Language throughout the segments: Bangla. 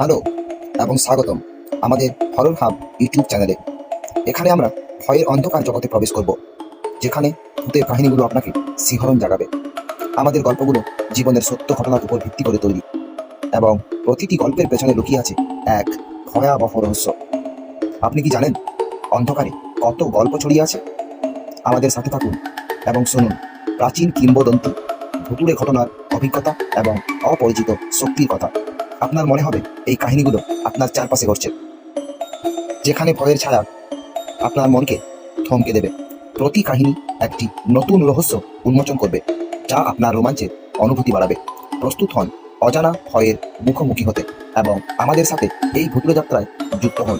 হ্যালো এবং স্বাগতম আমাদের হরর হাব ইউটিউব চ্যানেলে। এখানে আমরা ভয়ের অন্ধকার জগতে প্রবেশ করব, যেখানে ভূতের কাহিনীগুলো আপনাকে শিহরণ জাগাবে। আমাদের গল্পগুলো জীবনের সত্য ঘটনার উপর ভিত্তি করে তৈরি, এবং প্রতিটি গল্পের পেছনে লুকিয়ে আছে এক ভয়াবহ রহস্য। আপনি কি জানেন অন্ধকারে কত গল্প ছড়িয়ে আছে? আমাদের সাথে থাকুন এবং শুনুন প্রাচীন কিংবদন্তি, ভুতুড়ে ঘটনার অভিজ্ঞতা এবং অপরিচিত শক্তির কথা। আপনার মনে হবে এই কাহিনীগুলো আপনার চারপাশে ঘটছে, যেখানে ভয়ের ছায়া আপনার মনকে থমকে দেবে। প্রতি কাহিনী একটি নতুন রহস্য উন্মোচন করবে, যা আপনার রোমাঞ্চের অনুভূতি বাড়াবে। প্রস্তুত হন অজানা ভয়ের মুখোমুখি হতে এবং আমাদের সাথে এই ভুতুড়ে যাত্রায় যুক্ত হন।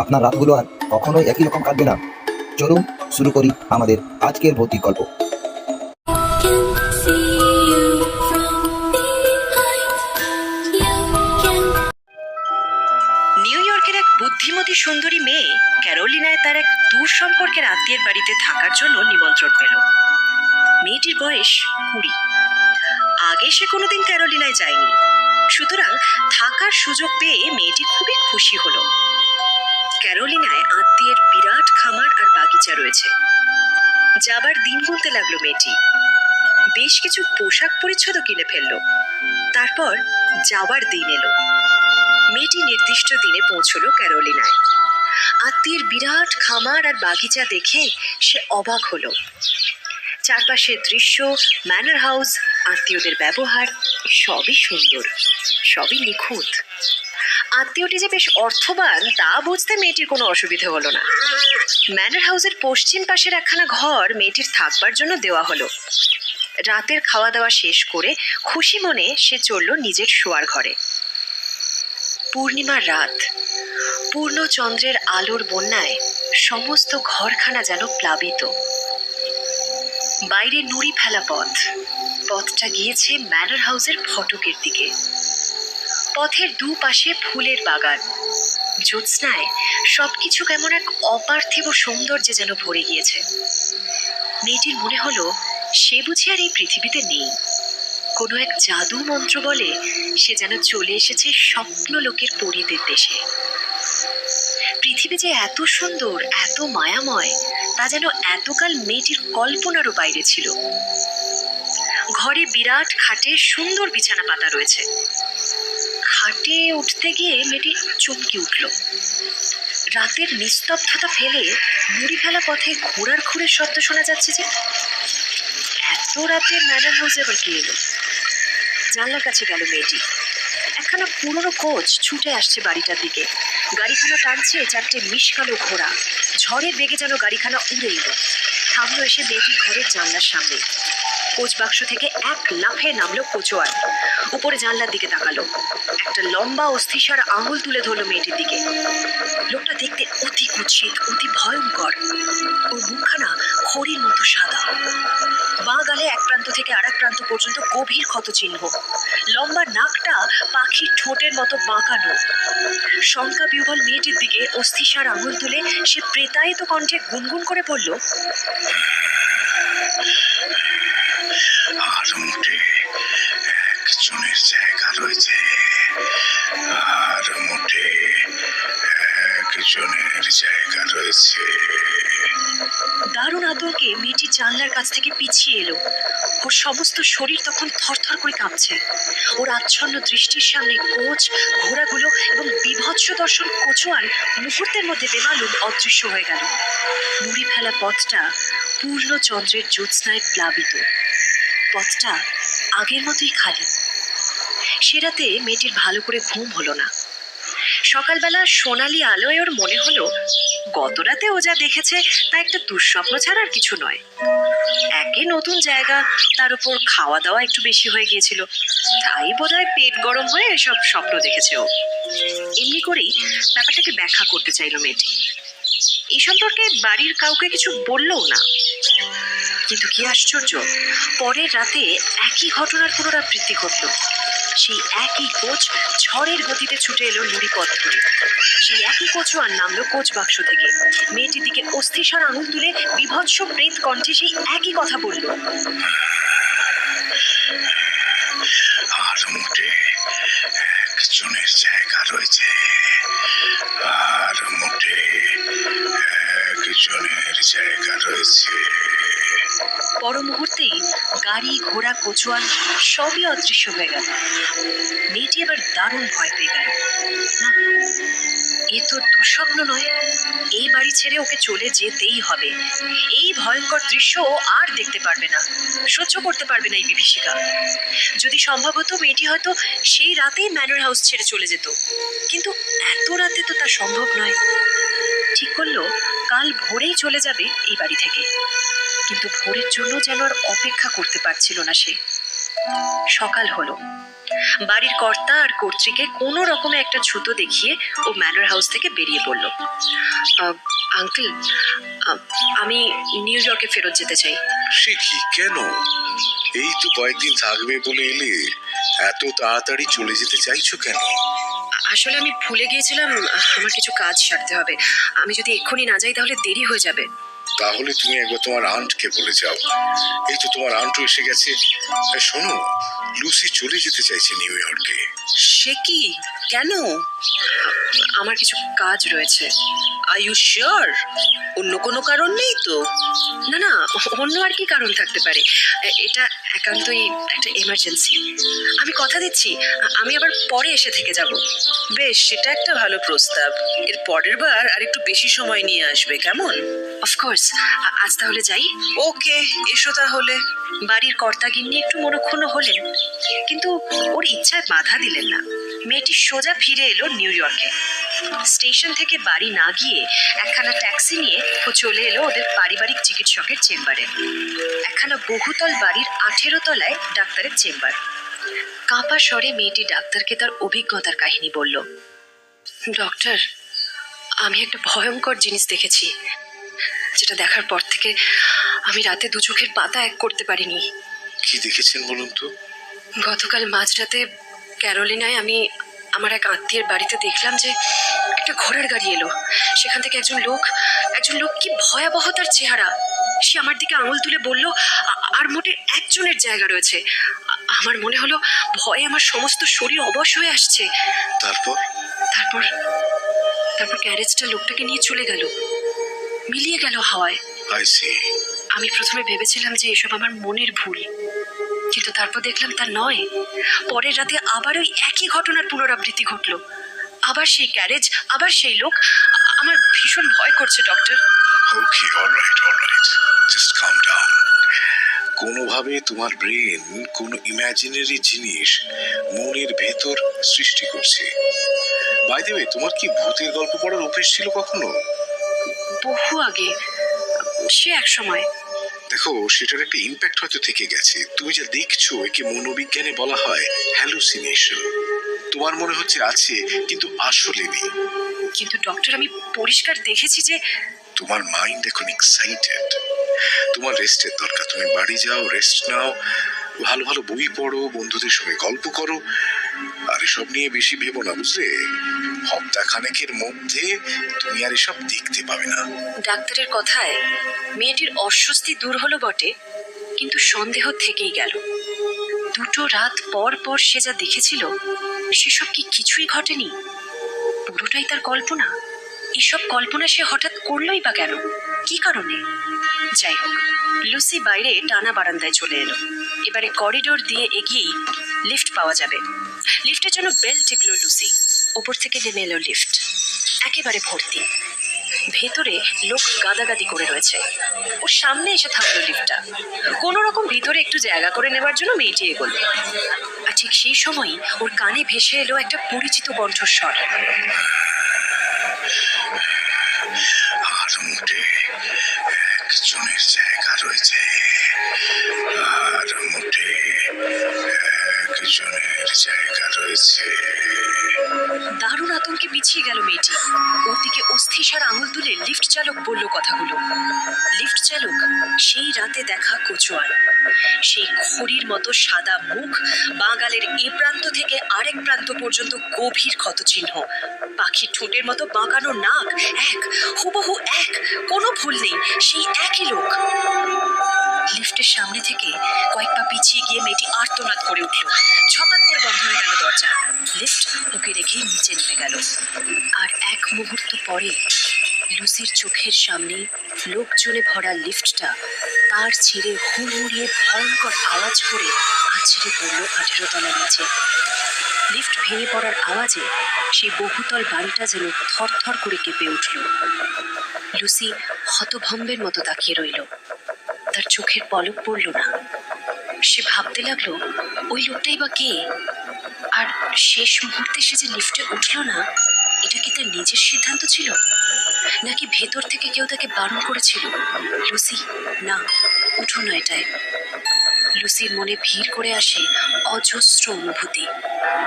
আপনার রাতগুলো আর কখনোই একই রকম কাটবে না। চলুন শুরু করি আমাদের আজকের ভৌতিক গল্প। নিউ ইয়র্কের এক বুদ্ধিমতী সুন্দরী মেয়ে ক্যারোলিনায় তার এক দূর সম্পর্কের আত্মীয়ের বাড়িতে থাকার জন্য নিমন্ত্রণ পেল। মেয়েটির বয়স 20। আগে সে কোনোদিন ক্যারোলিনায় যায়নি, সুতরাং থাকার সুযোগ পেয়ে মেয়েটি খুবই খুশি হলো। ক্যারোলিনায় আত্মীয়ের বিরাট খামার আর বাগিচা রয়েছে। যাবার দিন গুনতে লাগলো মেয়েটি। বেশ কিছু পোশাক পরিচ্ছদও কিনে ফেললো। তারপর যাওয়ার দিন এলো। মেয়েটি নির্দিষ্ট দিনে পৌঁছলো ক্যারোলিনায়। আত্মীয়ের বিরাট খামার আর বাগিচা দেখে সে অবাক হলো। চারপাশের দৃশ্য, ম্যানর হাউস, আত্মীয়দের ব্যবহার সবই সুন্দর, সবই নিখুঁত। আত্মীয়টি যে বেশ অর্থবান তা বুঝতে মেয়েটির কোনো অসুবিধে হলো না। ম্যানর হাউসের পশ্চিম পাশের একখানা ঘর মেয়েটির থাকবার জন্য দেওয়া হলো। রাতের খাওয়া দাওয়া শেষ করে খুশি মনে সে চলল নিজের শোয়ার ঘরে। পূর্ণিমার রাত, পূর্ণ চন্দ্রের আলোর বন্যায় সমস্ত ঘরখানা যেন প্লাবিত। বাইরে নুড়ি ফেলা পথ, পথটা গিয়েছে ম্যানর হাউসের ফটকের দিকে। পথের দুপাশে ফুলের বাগান। জ্যোৎস্নায় সবকিছু কেমন এক অপার্থিব সৌন্দর্যে যেন ভরে গিয়েছে। মেয়েটির মনে হলো সে বুঝি আর এই পৃথিবীতে নেই। কোনো এক জাদু মন্ত্র বলে সে যেন চলে এসেছে স্বপ্ন লোকের পরীদের দেশে। পৃথিবী যে এত সুন্দর, এত মায়াময়, তা যেন এতকাল মেয়েটির কল্পনারও বাইরে ছিল। ঘরে বিরাট খাটে সুন্দর বিছানা পাতা রয়েছে। খাটে উঠতে গিয়ে মেয়েটি চমকে উঠল। রাতের নিস্তব্ধতা ফেলে নুড়ি ফেলা পথে ঘোড়ার খুরের শব্দ শোনা যাচ্ছে যে। এত রাতে ম্যানর হাউসে আবার কে এলো? জানলার কাছে গেল মেয়েটি। একখানা পুরনো কোচ ছুটে আসছে বাড়িটার দিকে। গাড়িখানা টানছে চারটে মিশকালো ঘোড়া। ঝড়ের বেগে যেন গাড়িখানা উড়ে এলো, থামলো এসে মেয়েটির ঘরের জানলার সামনে। কোচ বাক্স থেকে এক লাফে নামলো কোচওয়ার। উপরে জানলার দিকে তাকালো। একটা লম্বা অস্থিসার আঙুল তুলে ধরলো মেয়েটির দিকে। লোকটা দেখতে অতি কুৎসিত, অতি ভয়ঙ্কর। ওর মুখখানা খড়ির মতো সাদা। বাঁ গালে এক প্রান্ত থেকে আর এক প্রান্ত পর্যন্ত গভীর ক্ষতচিহ্ন। লম্বা নাকটা পাখির ঠোঁটের মতো বাঁকানো। শঙ্কা বিহ্বল মেয়েটির দিকে অস্থিসার আঙুল তুলে সে প্রেতায়িত কণ্ঠে গুনগুন করে বলল, আর মোটে একজনের জায়গা রয়েছে, আর মোটে একজনের জায়গা রয়েছে। দারুণ আতঙ্কে মেয়েটি জানলার কাছ থেকে পিছিয়ে এলো। ওর সমস্ত শরীর তখন থরথর করে কাঁপছে। ওর আচ্ছন্ন দৃষ্টির সামনে কোচ, ঘোড়াগুলো এবং বিভৎস দর্শন কোচওয়ান মুহূর্তের মধ্যে বেমালুম অদৃশ্য হয়ে গেল। নুড়ি ফেলা পথটা পূর্ণ চন্দ্রের জ্যোৎস্নায় প্লাবিত। পথটা আগের মতোই খালি। সে রাতে মেয়েটির ভালো করে ঘুম হলো না। সকালবেলা সোনালি আলোয় ওর মনে হলো গত রাতে ও যা দেখেছে তা একটা দুঃস্বপ্ন ছাড়া আর কিছু নয়। একে নতুন জায়গা, তার উপর খাওয়া দাওয়া একটু বেশি হয়ে গিয়েছিল, তাই বোধহয় পেট গরম হয়ে এসব স্বপ্ন দেখেছে ও। এমনি করেই ব্যাপারটাকে ব্যাখ্যা করতে চাইল মেয়েটি। এই সম্পর্কে বাড়ির কাউকে কিছু বললও না। কিন্তু কি আশ্চর্য, পরের রাতে একই ঘটনার পুনরাবৃত্তি ঘটল। সেই একই কোচ ঝড়ের গতিতে ছুটে এলো নুড়ি পথ ধরে। সেই একই কোচওয়ান নামলো কোচ বাক্স থেকে। মেয়েটির দিকে অস্থিসার আঙুল তুলে বিভৎস প্রেত কণ্ঠে সেই একই কথা বলল, আর মোটে একজনের জায়গা রয়েছে, আর মোটে একজনের জায়গা রয়েছে। পর মুহূর্তেই গাড়ি ঘোড়া কচুয়ান সবই অদৃশ্য হয়ে গেল। মেয়েটি এবার দারুণ ভয় পেয়ে গেল। না, এ তো দুঃস্বপ্ন নয়, এই বাড়ি ছেড়ে ওকে চলে যেতেই হবে। এই ভয়ঙ্কর দৃশ্য ও আর দেখতে পারবে না, সহ্য করতে পারবে না এই বিভীষিকা। যদি সম্ভব হতো মেয়েটি হয়তো সেই রাতেই ম্যানর হাউস ছেড়ে চলে যেত, কিন্তু এত রাতে তো তা সম্ভব নয়। ঠিক করলো কাল ভোরেই চলে যাবে এই বাড়ি থেকে, কিন্তু ভোরের জন্য যেন আর অপেক্ষা করতে পারছিল না সে। সকাল হলো। বাড়ির কর্তা আর কর্ত্রীকে কোনো রকমে একটা ছুতো দেখিয়ে ও ম্যানর হাউস থেকে বেরিয়ে পড়ল। আঙ্কেল, আমি নিউ ইয়র্কে ফেরত যেতে চাই। সে কি, কেন? এই তো কয়েকদিন থাকবে বলে এলে, এত তাড়াতাড়ি চলে যেতে চাইছো কেন? আসলে আমি ভুলে গিয়েছিলাম, আমার কিছু কাজ সারতে হবে। আমি যদি এক্ষুনি না যাই তাহলে দেরি হয়ে যাবে। তাহলে তুমি একবার তোমার আন্টকে বলে যাও। এই তো তোমার আন্টও এসে গেছে। শোনো, লুসি চলে যেতে চাইছে নিউ ইয়র্কে। সে কি, কেন? আমার কিছু কাজ রয়েছে। Are you sure? অন্য কোনো কারণ নেই তো? না না, অন্য আর কি কারণ থাকতে পারে। এটা একান্তই একটা এমার্জেন্সি। আমি কথা দিচ্ছি আমি আবার পরে এসে থেকে যাব। বেশ, সেটা একটা ভালো প্রস্তাব। এর পরের বার আর একটু বেশি সময় নিয়ে আসবে, কেমন? অফকোর্স, আজ তাহলে যাই। ওকে, এসো তাহলে। বাড়ির কর্তাগিন্নি একটু মনক্ষুণ্ণ হলেন, কিন্তু ওর ইচ্ছায় বাধা দিলেন না। মেয়েটি সোজা ফিরে এলো নিউ ইয়র্কে। স্টেশন থেকে বাড়ি না গিয়ে একখানা ট্যাক্সি নিয়ে ও চলে এলো ওদের পারিবারিক চিকিৎসকের চেম্বারে। একখানা বহুতল বাড়ির 18 তলায় ডাক্তারের চেম্বার। কাঁপা স্বরে মেয়েটি ডাক্তারকে তার অভিজ্ঞতার কাহিনী বলল। ডক্টর, আমি একটা ভয়ঙ্কর জিনিস দেখেছি, যেটা দেখার পর থেকে আমি রাতে দু চোখের পাতা এক করতে পারিনি। কি দেখেছেন বলুন তো? গতকাল মাঝরাতে ক্যারোলিনায় আমি আমার এক আত্মীয়ের বাড়িতে দেখলাম যে একটা ঘোড়ার গাড়ি এলো। সেখান থেকে একজন লোক, কি ভয়াবহ তার চেহারা! সে আমার দিকে আঙুল তুলে বলল, আর মোটে একজনের জায়গা রয়েছে। আমার মনে হলো ভয়ে আমার সমস্ত শরীর অবশ হয়ে আসছে। তারপর? তারপর তারপর ক্যারেজটা লোকটাকে নিয়ে চলে গেল, মিলিয়ে গেল হাওয়ায়। I see. আমি প্রথমে ভেবেছিলাম যে এসব আমার মনের ভুল, কিন্তু তারপর দেখলাম তা নয়। পরের রাতে আবার ওই একই ঘটনার পুনরাবৃত্তি ঘটলো। আবার সেই ক্যারেজ, আবার সেই লোক। আমার ভীষণ ভয় করছে doctor. Okay, alright. Just calm down. কোনোভাবে তোমার ব্রেন কোনো ইমাজিনারি জিনিস মনের ভেতর সৃষ্টি করছে। বাই দ্য ওয়ে, তোমার কি ভূতের গল্প পড়ার অভ্যেস ছিল কখনো? বহু আগে, সে এক সময়। দেখো, সেটার একটা ইম্প্যাক্ট হয়তো থেকে গেছে। তুমি যা দেখছো একে মনোবিজ্ঞানে বলা হয় হ্যালুসিনেশন। তোমার মনে হচ্ছে আছে, কিন্তু আসলে নেই। কিন্তু ডক্টর, আমি পরিষ্কার দেখেছি যে তোমার মাইন্ড এখন এক্সাইটেড। তোমার রেস্টের দরকার। তুমি বাড়ি যাও, রেস্ট নাও, ভালো ভালো বই পড়ো, বন্ধুদের সঙ্গে গল্প করো, আর এসব নিয়ে বেশি ভেবো না, বুঝলে? সপ্তাহখানেকের মধ্যে তুমি আর এসব দেখতে পাবে না। ডাক্তারের কথায় মেয়েটির অস্বস্তি দূর হলো বটে, কিন্তু সন্দেহ থেকেই গেল। দুটো রাত পর পর সে যা দেখেছিল সেসব কি কিছুই ঘটেনি? পুরোটাই তার কল্পনা। এসব কল্পনা সে হঠাৎ করলোই বা কেন? কি কারণে? যাই হোক, লুসি বাইরে টানা বারান্দায় চলে এলো। এবারে করিডোর দিয়ে এগিয়েই লিফট পাওয়া যাবে। লিফটের জন্য বেল টিপল লুসি। ওপর থেকে নেমে এলো লিফট, একেবারে ভর্তি। ভেতরে লোক গাদাগাদি করে রয়েছে। ওর সামনে এসে থামলো লিফটটা। কোনো রকম ভিতরে একটু জায়গা করে নেবার জন্য মেয়েটি এগোলো। আর ঠিক সেই সময়ই ওর কানে ভেসে এলো একটা পরিচিত কণ্ঠস্বর। আর মোটে একজনের জায়গা রয়েছে, আর মোটে একজনের জায়গা রয়েছে। দারুণ আতঙ্কে পিছিয়ে গেল মেয়েটি। ওর দিকে অস্থিসার আঙুল তুলে লিফট চালক বলল কথাগুলো। লিফট চালক সেই রাতে দেখা কচুয়ান। সেই খড়ির মতো সাদা মুখ, বাঙালের এ প্রান্ত থেকে আরেক প্রান্ত পর্যন্ত গভীর ক্ষতচিহ্ন, পাখির ঠোঁটের মতো বাঁকানো নাক, হুবহু এক, কোনো ভুল নেই, সেই একই লোক। লিফটের সামনে থেকে কয়েক পা পিছিয়ে গিয়ে মেয়েটি আর্তনাদ করে উঠল। ঝপাত করে বন্ধ হয়ে গেল দরজা। লিফট আর এক মুহূর্ত পরে লুসির চোখের সামনে লোকজনে ভরা লিফটটা তার ছেড়ে হুড়মুড়িয়ে ভয়ঙ্কর আওয়াজ করে আছড়ে পড়ল 18 তলার নিচে। লিফট ভেঙে পড়ার আওয়াজে সেই বহুতল বাড়িটা যেন থরথর করে কেঁপে উঠল। লুসি হতভম্বের মতো তাকিয়ে রইল, তার চোখের পলক পড়ল না। সে ভাবতে লাগলো, ওই লোকটাই বা কে? আর শেষ মুহূর্তে সে যে লিফটে উঠল না, এটা কি তার নিজের সিদ্ধান্ত ছিল, নাকি ভেতর থেকে কেউ তাকে বারণ করেছিল? লুসি, না, উঠো না এটায়। লুসির মনে ভিড় করে আসে অজস্র অনুভূতি,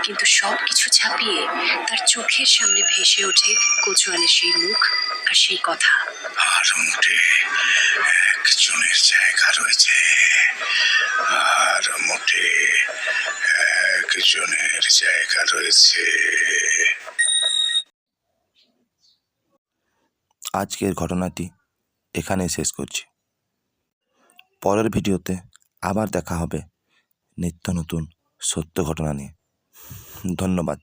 কিন্তু সব কিছু ছাপিয়ে তার চোখের সামনে ভেসে ওঠে কোচওয়ানের সেই মুখ আর সেই কথা। আর মোটে একজনের জায়গা রয়েছে, আর মোটে একজনের জায়গা রয়েছে। আজকের ঘটনাটি এখানেই শেষ করছি। পরের ভিডিওতে আবার দেখা হবে নিত্য নতুন সত্য ঘটনা নিয়ে। ধন্যবাদ।